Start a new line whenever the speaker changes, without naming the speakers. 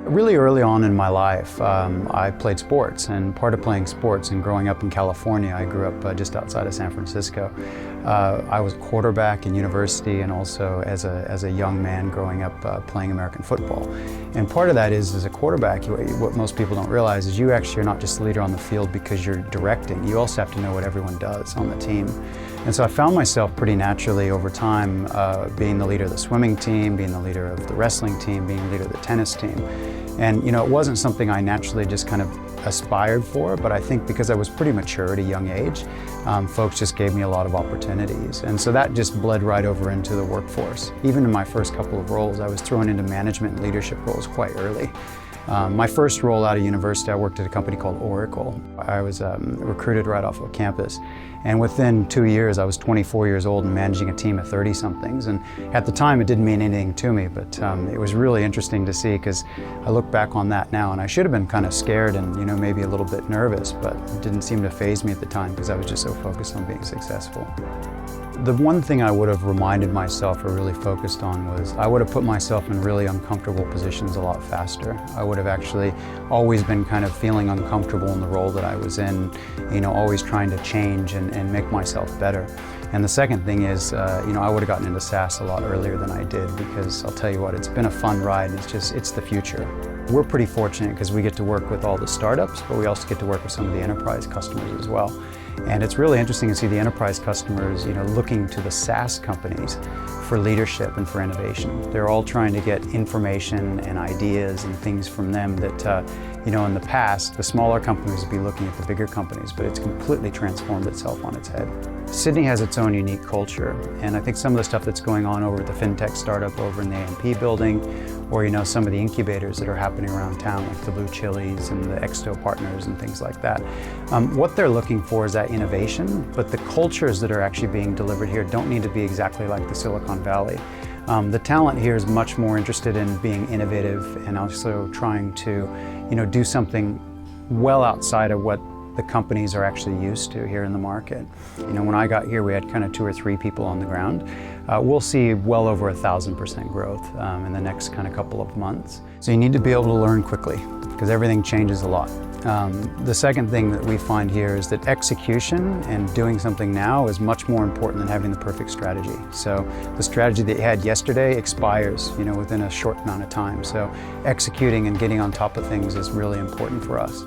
Really early on in my life, I played sports, and part of playing sports and growing up in California, I grew up just outside of San Francisco. I was quarterback in university and also as a young man growing up playing American football. And part of that is, as a quarterback, what most people don't realize is you actually are not just the leader on the field because you're directing. You also have to know what everyone does on the team. And so I found myself pretty naturally over time being the leader of the swimming team, being the leader of the wrestling team, being the leader of the tennis team. And it wasn't something I naturally just kind of aspired for, but I think because I was pretty mature at a young age, folks just gave me a lot of opportunities. And so that just bled right over into the workforce. Even in my first couple of roles, I was thrown into management and leadership roles quite early. My first role out of university, I worked at a company called Oracle. I was recruited right off of campus. And within 2 years, I was 24 years old and managing a team of 30-somethings. And at the time, it didn't mean anything to me, but it was really interesting to see because I look back on that now, and I should have been kind of scared and maybe a little bit nervous, but it didn't seem to faze me at the time because I was just so focused on being successful. The one thing I would have reminded myself or really focused on was I would have put myself in really uncomfortable positions a lot faster. I would have actually always been kind of feeling uncomfortable in the role that I was in, always trying to change and make myself better. And the second thing is, I would have gotten into SaaS a lot earlier than I did because I'll tell you what, it's been a fun ride and it's the future. We're pretty fortunate because we get to work with all the startups, but we also get to work with some of the enterprise customers as well. And it's really interesting to see the enterprise customers, looking to the SaaS companies for leadership and for innovation. They're all trying to get information and ideas and things from them that, in the past, the smaller companies would be looking at the bigger companies, but it's completely transformed itself on its head. Sydney has its own unique culture, and I think some of the stuff that's going on over at the FinTech startup over in the AMP building, or some of the incubators that are happening around town, like the Blue Chilies and the Exto Partners and things like that. What they're looking for is that innovation, but the cultures that are actually being delivered here don't need to be exactly like the Silicon Valley. The talent here is much more interested in being innovative and also trying to, do something well outside of what the companies are actually used to here in the market. When I got here, we had kind of 2 or 3 people on the ground. We'll see well over 1,000% growth in the next kind of couple of months. So you need to be able to learn quickly because everything changes a lot. The second thing that we find here is that execution and doing something now is much more important than having the perfect strategy. So the strategy that you had yesterday expires, within a short amount of time. So executing and getting on top of things is really important for us.